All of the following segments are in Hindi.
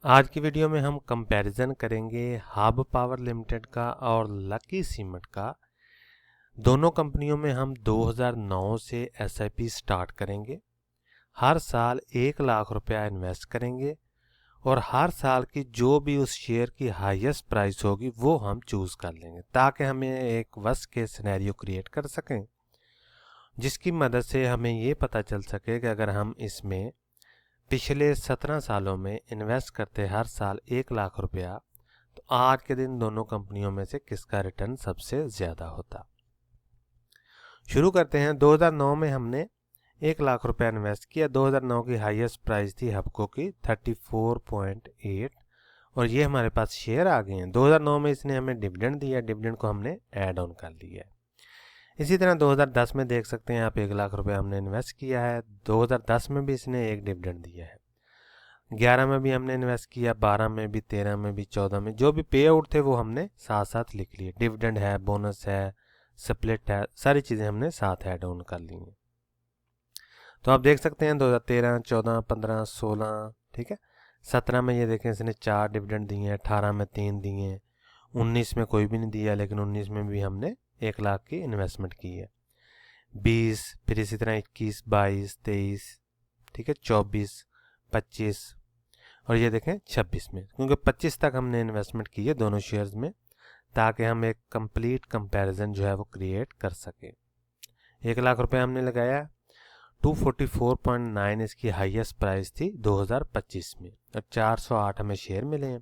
आज की वीडियो में हम कंपैरिजन करेंगे हब पावर लिमिटेड का और लकी सीमेंट का। दोनों कंपनियों में हम 2009 से एसआईपी स्टार्ट करेंगे। हर साल 1 लाख रुपया इन्वेस्ट करेंगे और हर साल की जो भी उस शेयर की हाईएस्ट प्राइस होगी वो हम चूज कर लेंगे ताकि हमें एक वर्स्ट केस सिनेरियो क्रिएट कर सकें, जिसकी मदद से हमें ये पता चल सके कि अगर हम इसमें पिछले 17 सालों में इन्वेस्ट करते हर साल 1 लाख रुपया, तो आज के दिन दोनों कंपनियों में से किसका रिटर्न सबसे ज़्यादा होता। शुरू करते हैं। 2009 में हमने 1 लाख रुपया इन्वेस्ट किया। 2009 की हाईएस्ट प्राइस थी हबको की 34.8 और ये हमारे पास शेयर आ गए हैं। 2009 में इसने हमें डिविडेंड दिया, डिविडेंड को हमने ऐड ऑन कर लिया है। इसी तरह 2010 में देख सकते हैं आप 1 लाख रुपया हमने इन्वेस्ट किया है। 2010 में भी इसने एक डिविडेंड दिया है। 11 में भी हमने इन्वेस्ट किया, 12 में भी, 13 में भी, 14 में जो भी पे आउट थे वो हमने साथ साथ लिख लिए। डिविडेंड है, बोनस है, स्प्लिट है, सारी चीज़ें हमने साथ ऐड ऑन कर ली हैं। तो आप देख सकते हैं 2013, 14, 15, 16, ठीक है। 17 में ये देखें इसने 4 डिविडेंड दिए हैं, 18 में 3 दिए हैं, 19 में कोई भी नहीं दिया, लेकिन 19 में भी हमने 1 लाख की इन्वेस्टमेंट की है। 20, फिर इसी तरह 21, 22, 23, ठीक है, 24, 25 और ये देखें 26 में, क्योंकि 25 तक हमने इन्वेस्टमेंट की है दोनों शेयर्स में, ताकि हम एक कंप्लीट कंपैरिजन जो है वो क्रिएट कर सके। 1 लाख रुपए हमने लगाया, 244.9 इसकी हाईएस्ट प्राइस थी 2025 में और 408 हमें शेयर मिले हैं।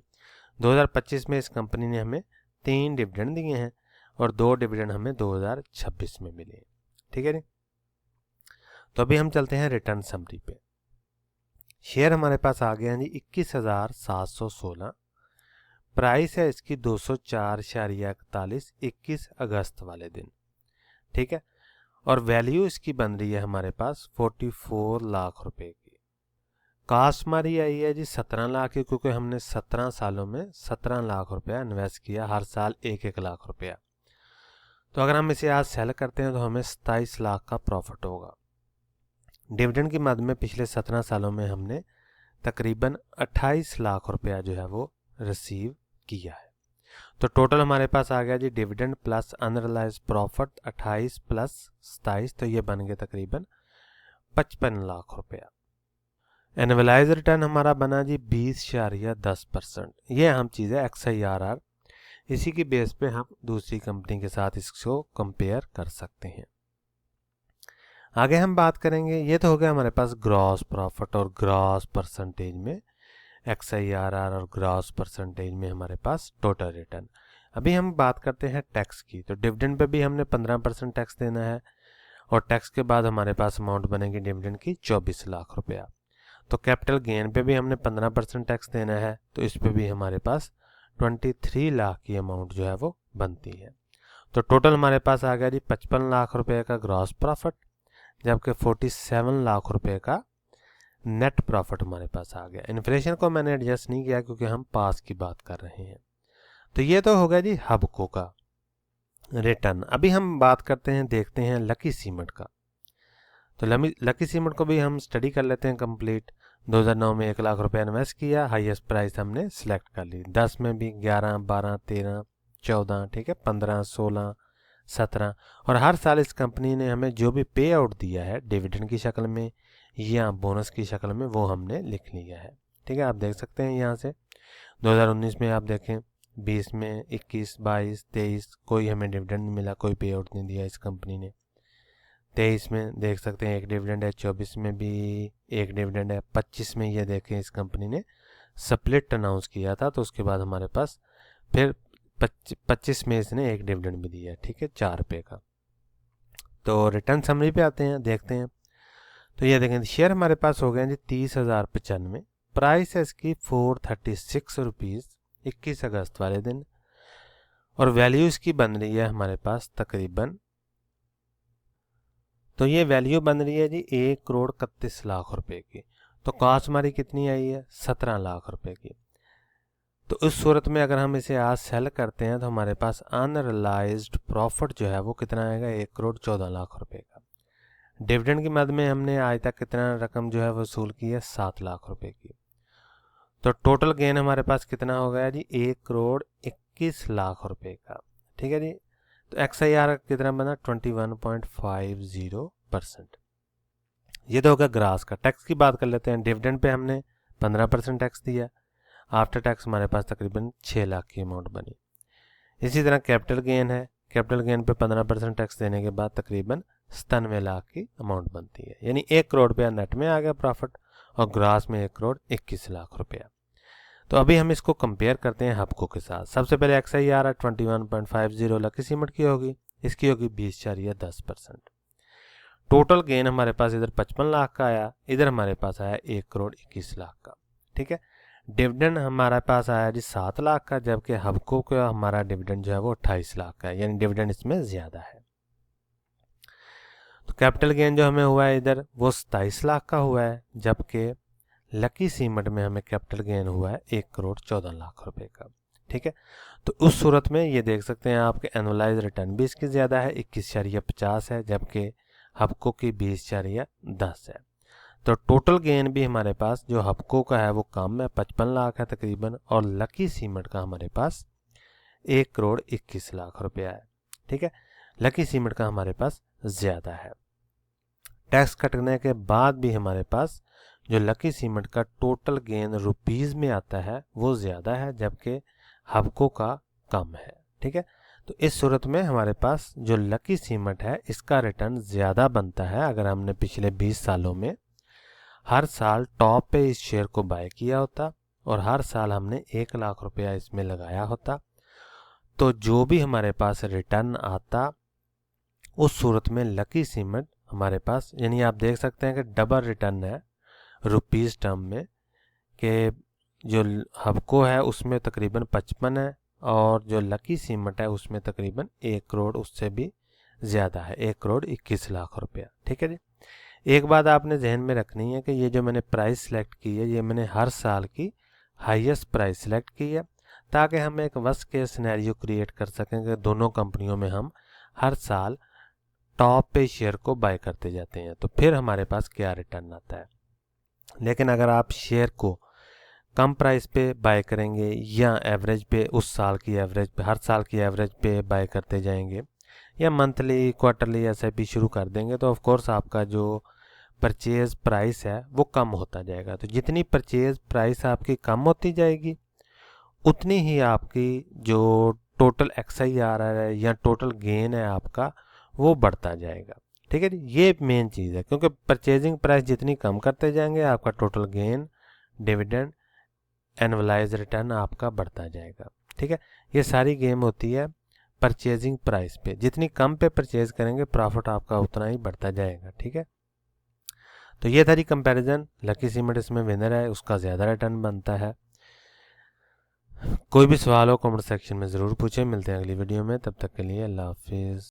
2025 में इस कंपनी ने हमें 3 डिविडेंड दिए हैं और 2 डिविडेंड हमें 2026 में मिले हैं, ठीक है नी। तो अभी हम चलते हैं रिटर्न समरी पे। शेयर हमारे पास आ गया जी 21,716, प्राइस है इसकी 204.41 21 अगस्त वाले दिन, ठीक है। और वैल्यू इसकी बन रही है हमारे पास 44 लाख रुपए की। कास्ट हमारी आई है जी 17 लाख की, क्योंकि हमने 17 सालों में 17 लाख रुपया इन्वेस्ट किया, हर साल 1-1 लाख रुपया। तो अगर हम इसे आज सेल करते हैं तो हमें 27 लाख का प्रॉफिट होगा। डिविडेंड की मद में पिछले 17 सालों में हमने तकरीबन 28 लाख रुपया जो है वो रिसीव किया है। तो टोटल हमारे पास आ गया जी dividend plus unrealised profit 28 plus 27, तो ये बन गया तकरीबन 55 लाख रुपया। एनुअलाइज रिटर्न हमारा बना जी 20.10%। ये हम चीज़ है XIRR, इसी की बेस पे हम दूसरी कंपनी के साथ इसको कंपेयर कर सकते हैं। आगे हम बात करेंगे, ये तो हो गया हमारे पास ग्रॉस प्रॉफिट और ग्रॉस परसेंटेज में XIRR और ग्रॉस परसेंटेज में हमारे पास टोटल रिटर्न। अभी हम बात करते हैं टैक्स की। तो डिविडेंड पे भी हमने 15% टैक्स देना है और टैक्स के बाद हमारे पास अमाउंट बनेगी डिविडेंड की 24 लाख रुपया। तो कैपिटल गेन पे भी हमने 15% टैक्स देना है, तो इस पे भी हमारे पास 23 लाख की अमाउंट जो है वो बनती है। तो टोटल हमारे पास आ गया जी 55 लाख रुपये का ग्रॉस प्रॉफिट, जबकि 47 लाख रुपये का नेट प्रॉफिट हमारे पास आ गया। इन्फ्लेशन को मैंने एडजस्ट नहीं किया क्योंकि हम पास की बात कर रहे हैं। तो ये तो हो गया जी हबको का रिटर्न। अभी हम बात करते हैं, देखते हैं लकी सीमेंट का। तो लकी सीमेंट को भी हम स्टडी कर लेते हैं कंप्लीट। 2009 में 1 लाख रुपया इन्वेस्ट किया, हाईएस्ट प्राइस हमने सिलेक्ट कर ली। 10 में भी 11, 12, 13, 14, ठीक है, 15, 16, 17 और हर साल इस कंपनी ने हमें जो भी पे आउट दिया है डिविडेंड की शक्ल में या बोनस की शक्ल में, वो हमने लिख लिया है, ठीक है। आप देख सकते हैं यहाँ से 2019 में आप देखें, 20 में, 21, 22, 23 कोई हमें डिविडेंड नहीं मिला, कोई पे आउट नहीं दिया इस कंपनी ने। 23 में देख सकते हैं एक डिविडेंड है, 24 में भी एक डिविडेंड है, 25 में ये देखें इस कंपनी ने स्प्लिट अनाउंस किया था, तो उसके बाद हमारे पास फिर 25 में इसने एक डिविडेंड भी दिया है, ठीक है, 4 रुपये का। तो रिटर्न समरी पे आते हैं, देखते हैं। तो ये देखें शेयर हमारे पास हो गए जी 30,095, प्राइस है इसकी 436 रुपीज़ 21 अगस्त वाले दिन और वैल्यू इसकी बन रही है हमारे पास तकरीबन, तो ये वैल्यू बन रही है जी 1,31,00,000 रुपए की। तो कॉस्ट हमारी कितनी आई है 17 लाख रुपए की। तो इस सूरत में अगर हम इसे आज सेल करते हैं तो हमारे पास अनरियलाइज्ड प्रॉफिट जो है वो कितना आएगा 1,14,00,000 रुपए का। डिविडेंड की मद में हमने आज तक कितना रकम जो है वसूल की है 7 लाख रुपए की। तो टोटल गेन हमारे पास कितना हो गया जी, 1,21,00,000 रुपए का। ठीक है जी। तो XIR कितना बना, 21.50%। ये तो होगा ग्रास का। टैक्स की बात कर लेते हैं। डिविडेंड पे हमने 15% टैक्स दिया, आफ्टर टैक्स हमारे पास तकरीबन 6 लाख की अमाउंट बनी। इसी तरह कैपिटल गेन है, कैपिटल गेन पे 15% टैक्स देने के बाद तकरीबन 97 लाख की अमाउंट बनती है, यानी 1 करोड़ रुपया नेट में आ गया प्रॉफिट, और ग्रास में 1,21,00,000 रुपया। तो अभी हम इसको कंपेयर करते हैं हबको के साथ। सबसे पहले XIR 21.50 लकी सीमेंट की होगी, इसकी होगी 20.10%। टोटल गेन हमारे पास इधर 55 लाख का आया, इधर हमारे पास आया 1,21,00,000 का। ठीक है। डिविडेंड हमारे पास आया जी 7 लाख का, जबकि हबको का हमारा डिविडेंड जो है वो 28 लाख का है, यानी डिविडेंड इसमें ज़्यादा है। तो कैपिटल गेन जो हमें हुआ है इधर वो 27 लाख का हुआ है, जबकि लकी सीमेंट में हमें कैपिटल गेन हुआ है 1,14,00,000 रुपए का। ठीक है। तो उस सूरत में ये देख सकते हैं आपके एनुअलाइज रिटर्न भी इसकी ज़्यादा है, 21.50 है, जबकि हबको की 20.10 है। तो टोटल गेन भी हमारे पास जो हबको का है वो कम है, 55 लाख है तकरीबन, और लकी सीमेंट का हमारे पास 1,21,00,000 रुपया है। ठीक है। लकी सीमेंट का हमारे पास ज़्यादा है। टैक्स कटने के बाद भी हमारे पास जो लकी सीमेंट का टोटल गेन रुपीज़ में आता है वो ज़्यादा है, जबकि हबको का कम है। ठीक है। तो इस सूरत में हमारे पास जो लकी सीमेंट है इसका रिटर्न ज़्यादा बनता है। अगर हमने पिछले 20 सालों में हर साल टॉप पे इस शेयर को बाय किया होता और हर साल हमने 1 लाख रुपया इसमें लगाया होता, तो जो भी हमारे पास रिटर्न आता उस सूरत में लकी सीमेंट हमारे पास, यानी आप देख सकते हैं कि डबल रिटर्न है रुपीज़ टर्म में, कि जो हबको है उसमें तकरीबन 55 है और जो लकी सीमेंट है उसमें तकरीबन 1 करोड़ उससे भी ज़्यादा है, 1,21,00,000 रुपया। ठीक है जी। एक बात आपने जहन में रखनी है कि ये जो मैंने प्राइस सेलेक्ट की है ये मैंने हर साल की हाईएस्ट प्राइस सेलेक्ट की है, ताकि हम एक वर्स्ट केस सिनेरियो क्रिएट कर सकें कि दोनों कंपनियों में हम हर साल टॉप पे शेयर को बाय करते जाते हैं, तो फिर हमारे पास क्या रिटर्न आता है। लेकिन अगर आप शेयर को कम प्राइस पे बाय करेंगे या एवरेज पे, उस साल की एवरेज पे, हर साल की एवरेज पे बाय करते जाएंगे, या मंथली क्वार्टरली SIP शुरू कर देंगे, तो ऑफ कोर्स आपका जो परचेज प्राइस है वो कम होता जाएगा। तो जितनी परचेज प्राइस आपकी कम होती जाएगी उतनी ही आपकी जो टोटल XIR है या टोटल गेन है आपका वो बढ़ता जाएगा। ठीक है जी। ये मेन चीज़ है, क्योंकि परचेजिंग प्राइस जितनी कम करते जाएंगे आपका total gain, dividend, annualise return आपका बढ़ता जाएगा। ठीक है। ये सारी गेम होती है परचेजिंग प्राइस पे, जितनी कम पे परचेज करेंगे प्रॉफिट आपका उतना ही बढ़ता जाएगा। ठीक है। तो ये था जी कंपैरिजन। लकी सीमेंट इसमें विनर है, उसका ज़्यादा रिटर्न बनता है। कोई भी सवाल हो कमेंट सेक्शन में ज़रूर पूछें। मिलते हैं अगली वीडियो में, तब तक के लिए अल्लाह हाफिज़।